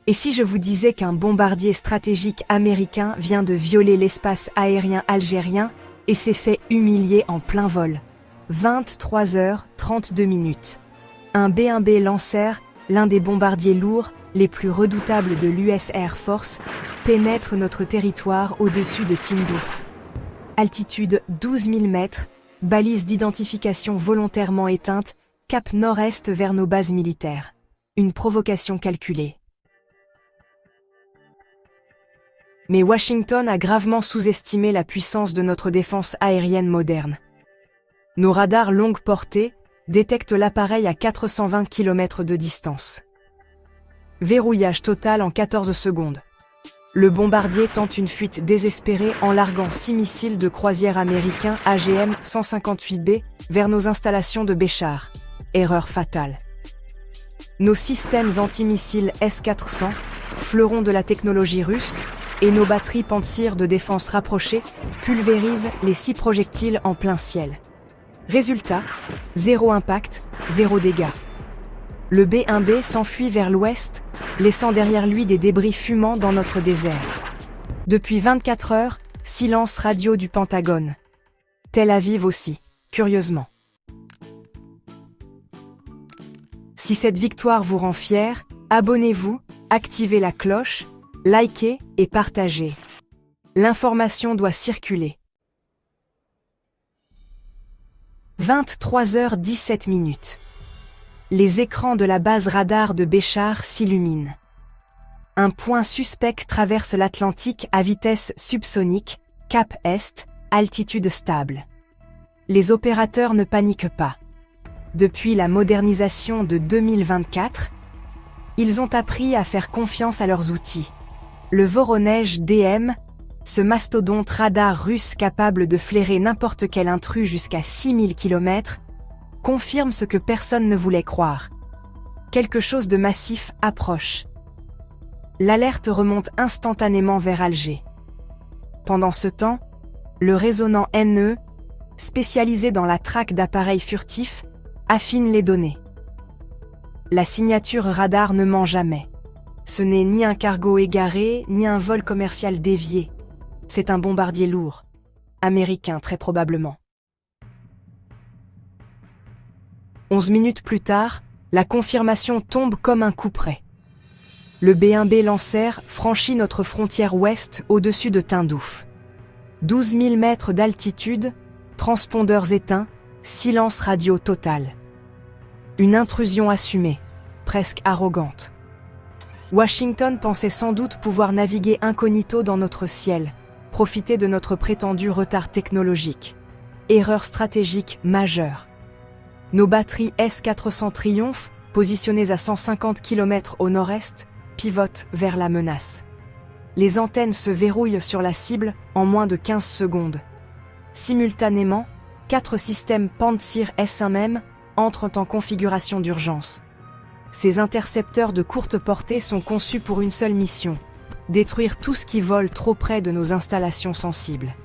Et si je vous disais qu'un bombardier stratégique américain vient de violer l'espace aérien algérien et s'est fait humilier en plein vol? 23h32. Un B-1B Lancer, l'un des bombardiers lourds les plus redoutables de l'US Air Force, pénètre notre territoire au-dessus de Tindouf. Altitude 12 000 mètres, balise d'identification volontairement éteinte, cap nord-est vers nos bases militaires. Une provocation calculée. Mais Washington a gravement sous-estimé la puissance de notre défense aérienne moderne. Nos radars longue portée détectent l'appareil à 420 km de distance. Verrouillage total en 14 secondes. Le bombardier tente une fuite désespérée en larguant 6 missiles de croisière américains AGM-158B vers nos installations de Béchar. Erreur fatale. Nos systèmes antimissiles S-400, fleurons de la technologie russe, et nos batteries Pantsir de défense rapprochées pulvérisent les 6 projectiles en plein ciel. Résultat, 0 impact, 0 dégâts. Le B-1B s'enfuit vers l'ouest, laissant derrière lui des débris fumants dans notre désert. Depuis 24 heures, silence radio du Pentagone. Tel Aviv aussi, curieusement. Si cette victoire vous rend fier, abonnez-vous, activez la cloche, likez et partagez. L'information doit circuler. 23h17. Les écrans de la base radar de Béchar s'illuminent. Un point suspect traverse l'Atlantique à vitesse subsonique, cap Est, altitude stable. Les opérateurs ne paniquent pas. Depuis la modernisation de 2024, ils ont appris à faire confiance à leurs outils. Le Voronezh DM, ce mastodonte radar russe capable de flairer n'importe quel intrus jusqu'à 6000 km, confirme ce que personne ne voulait croire. Quelque chose de massif approche. L'alerte remonte instantanément vers Alger. Pendant ce temps, le résonnant NE, spécialisé dans la traque d'appareils furtifs, affine les données. La signature radar ne ment jamais. Ce n'est ni un cargo égaré, ni un vol commercial dévié. C'est un bombardier lourd, américain très probablement. 11 minutes plus tard, la confirmation tombe comme un coup près. Le B-1B Lancer franchit notre frontière ouest au-dessus de Tindouf. 12 000 mètres d'altitude, transpondeurs éteints, silence radio total. Une intrusion assumée, presque arrogante. Washington pensait sans doute pouvoir naviguer incognito dans notre ciel, profiter de notre prétendu retard technologique. Erreur stratégique majeure. Nos batteries S-400 Triumph, positionnées à 150 km au nord-est, pivotent vers la menace. Les antennes se verrouillent sur la cible en moins de 15 secondes. Simultanément, 4 systèmes Pantsir S1M entrent en configuration d'urgence. Ces intercepteurs de courte portée sont conçus pour une seule mission, détruire tout ce qui vole trop près de nos installations sensibles.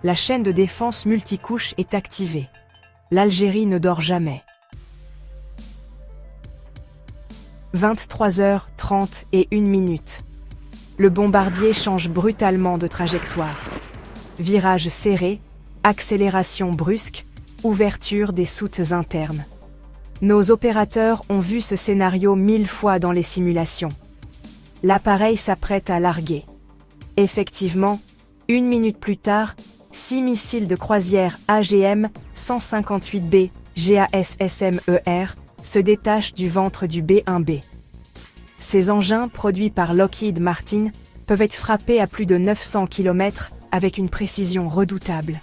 La chaîne de défense multicouche est activée. L'Algérie ne dort jamais. 23h31. Le bombardier change brutalement de trajectoire. Virage serré, accélération brusque, ouverture des soutes internes. Nos opérateurs ont vu ce scénario 1000 fois dans les simulations. L'appareil s'apprête à larguer. Effectivement, 1 minute plus tard, 6 missiles de croisière AGM-158B GASSMER se détachent du ventre du B-1B. Ces engins, produits par Lockheed Martin, peuvent être frappés à plus de 900 km avec une précision redoutable.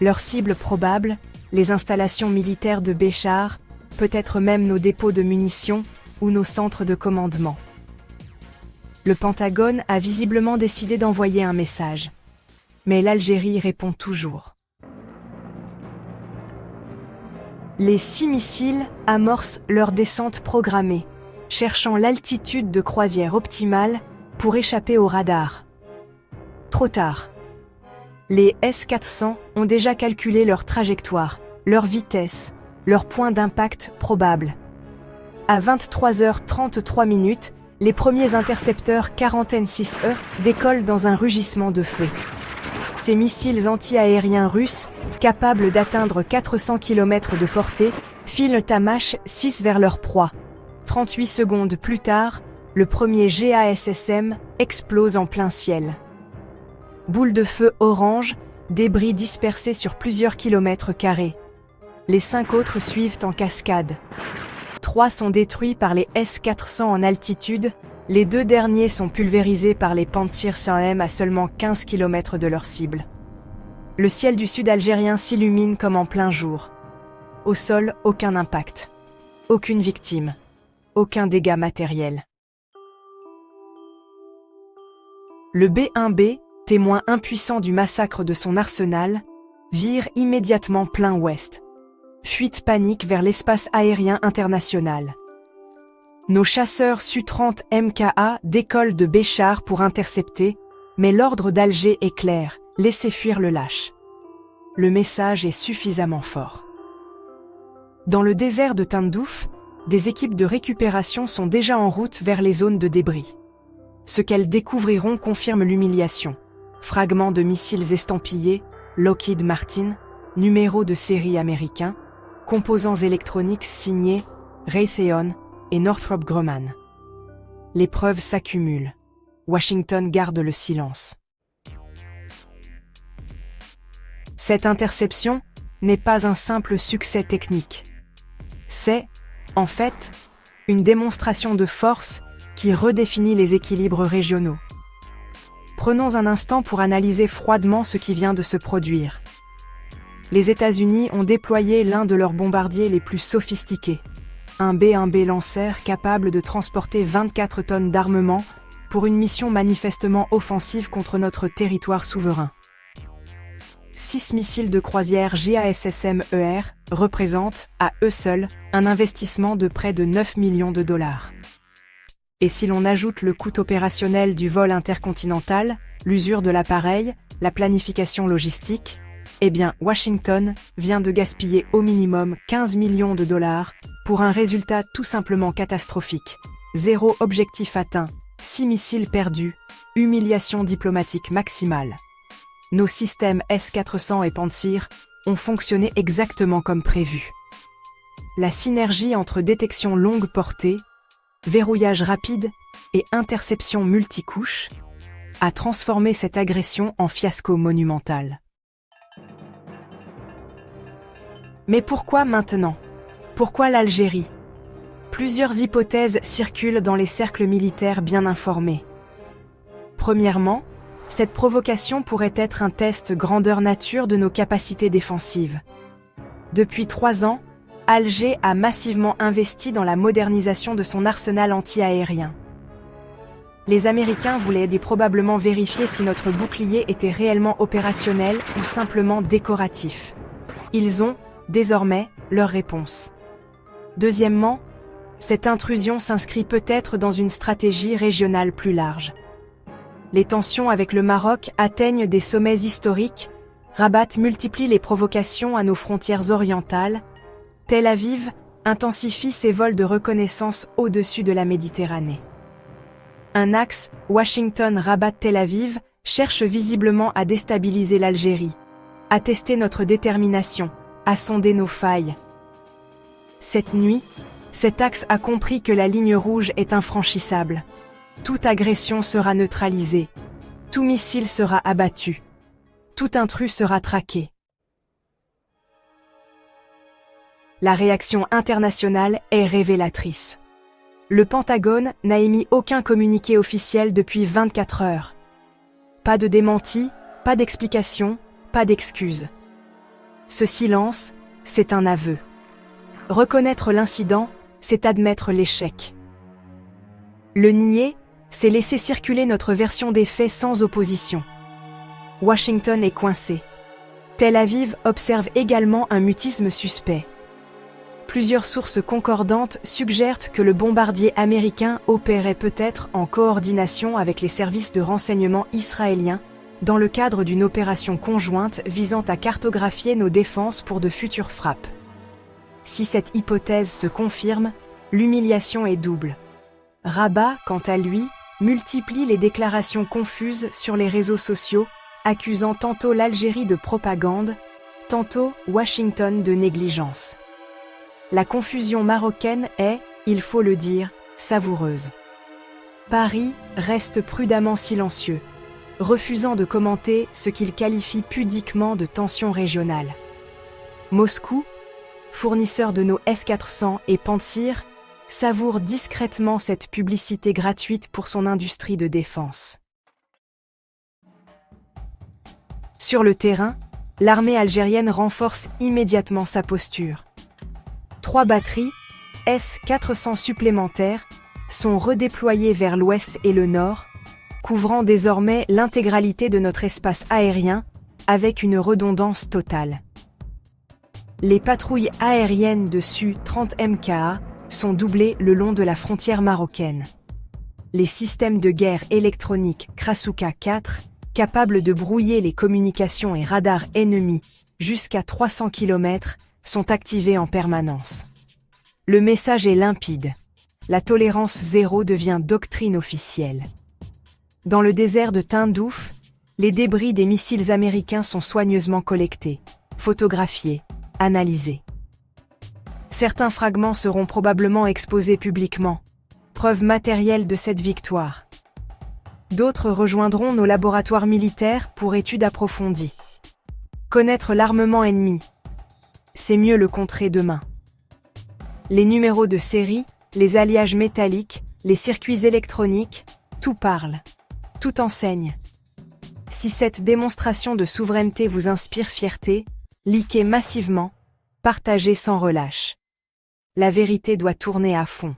Leur cible probable, les installations militaires de Béchar, peut-être même nos dépôts de munitions ou nos centres de commandement. Le Pentagone a visiblement décidé d'envoyer un message. Mais l'Algérie répond toujours. Les 6 missiles amorcent leur descente programmée, cherchant l'altitude de croisière optimale pour échapper au radar. Trop tard. Les S-400 ont déjà calculé leur trajectoire, leur vitesse, leur point d'impact probable. À 23h33, les premiers intercepteurs 40N6E décollent dans un rugissement de feu. Ces missiles anti-aériens russes, capables d'atteindre 400 km de portée, filent à Mach 6 vers leur proie. 38 secondes plus tard, le premier GASSM explose en plein ciel. Boule de feu orange, débris dispersés sur plusieurs kilomètres carrés. Les 5 autres suivent en cascade. 3 sont détruits par les S-400 en altitude, les 2 derniers sont pulvérisés par les Pantsir 100M à seulement 15 km de leur cible. Le ciel du sud algérien s'illumine comme en plein jour. Au sol, aucun impact. Aucune victime. Aucun dégât matériel. Le B-1B, témoin impuissant du massacre de son arsenal, vire immédiatement plein ouest. Fuite panique vers l'espace aérien international. Nos chasseurs Su-30 MKA décollent de Béchar pour intercepter, mais l'ordre d'Alger est clair, laissez fuir le lâche. Le message est suffisamment fort. Dans le désert de Tindouf, des équipes de récupération sont déjà en route vers les zones de débris. Ce qu'elles découvriront confirme l'humiliation. Fragments de missiles estampillés, Lockheed Martin, numéros de série américains, composants électroniques signés Raytheon et Northrop Grumman. Les preuves s'accumulent. Washington garde le silence. Cette interception n'est pas un simple succès technique. C'est, en fait, une démonstration de force qui redéfinit les équilibres régionaux. Prenons un instant pour analyser froidement ce qui vient de se produire. Les États-Unis ont déployé l'un de leurs bombardiers les plus sophistiqués, un B-1B Lancer capable de transporter 24 tonnes d'armement pour une mission manifestement offensive contre notre territoire souverain. 6 missiles de croisière JASSM-ER représentent, à eux seuls, un investissement de près de 9 millions de dollars. Et si l'on ajoute le coût opérationnel du vol intercontinental, l'usure de l'appareil, la planification logistique, eh bien, Washington vient de gaspiller au minimum 15 millions de dollars pour un résultat tout simplement catastrophique. 0 objectif atteint, 6 missiles perdus, humiliation diplomatique maximale. Nos systèmes S-400 et Pantsir ont fonctionné exactement comme prévu. La synergie entre détection longue portée, verrouillage rapide et interception multicouche a transformé cette agression en fiasco monumental. Mais pourquoi maintenant? Pourquoi l'Algérie? Plusieurs hypothèses circulent dans les cercles militaires bien informés. Premièrement, cette provocation pourrait être un test grandeur nature de nos capacités défensives. Depuis 3 ans, Alger a massivement investi dans la modernisation de son arsenal anti-aérien. Les Américains voulaient probablement vérifier si notre bouclier était réellement opérationnel ou simplement décoratif. Ils ont, désormais, leur réponse. Deuxièmement, cette intrusion s'inscrit peut-être dans une stratégie régionale plus large. Les tensions avec le Maroc atteignent des sommets historiques, Rabat multiplie les provocations à nos frontières orientales, Tel Aviv intensifie ses vols de reconnaissance au-dessus de la Méditerranée. Un axe Washington-Rabat-Tel Aviv cherche visiblement à déstabiliser l'Algérie, à tester notre détermination, à sonder nos failles. Cette nuit, cet axe a compris que la ligne rouge est infranchissable. Toute agression sera neutralisée, tout missile sera abattu, tout intrus sera traqué. La réaction internationale est révélatrice. Le Pentagone n'a émis aucun communiqué officiel depuis 24 heures. Pas de démenti, pas d'explication, pas d'excuse. Ce silence, c'est un aveu. Reconnaître l'incident, c'est admettre l'échec. Le nier, c'est laisser circuler notre version des faits sans opposition. Washington est coincé. Tel Aviv observe également un mutisme suspect. Plusieurs sources concordantes suggèrent que le bombardier américain opérait peut-être en coordination avec les services de renseignement israéliens dans le cadre d'une opération conjointe visant à cartographier nos défenses pour de futures frappes. Si cette hypothèse se confirme, l'humiliation est double. Rabat, quant à lui, multiplie les déclarations confuses sur les réseaux sociaux, accusant tantôt l'Algérie de propagande, tantôt Washington de négligence. La confusion marocaine est, il faut le dire, savoureuse. Paris reste prudemment silencieux, refusant de commenter ce qu'il qualifie pudiquement de tension régionale. Moscou, fournisseur de nos S-400 et Pantsir, savoure discrètement cette publicité gratuite pour son industrie de défense. Sur le terrain, l'armée algérienne renforce immédiatement sa posture. 3 batteries, S-400 supplémentaires, sont redéployées vers l'ouest et le nord, couvrant désormais l'intégralité de notre espace aérien, avec une redondance totale. Les patrouilles aériennes de Su-30 MKA sont doublées le long de la frontière marocaine. Les systèmes de guerre électroniques Krasuka 4, capables de brouiller les communications et radars ennemis jusqu'à 300 km, sont activés en permanence. Le message est limpide. La tolérance zéro devient doctrine officielle. Dans le désert de Tindouf, les débris des missiles américains sont soigneusement collectés, photographiés, analysés. Certains fragments seront probablement exposés publiquement, preuve matérielle de cette victoire. D'autres rejoindront nos laboratoires militaires pour études approfondies. Connaître l'armement ennemi, c'est mieux le contrer demain. Les numéros de série, les alliages métalliques, les circuits électroniques, tout parle, tout enseigne. Si cette démonstration de souveraineté vous inspire fierté, likez massivement, partagez sans relâche. La vérité doit tourner à fond.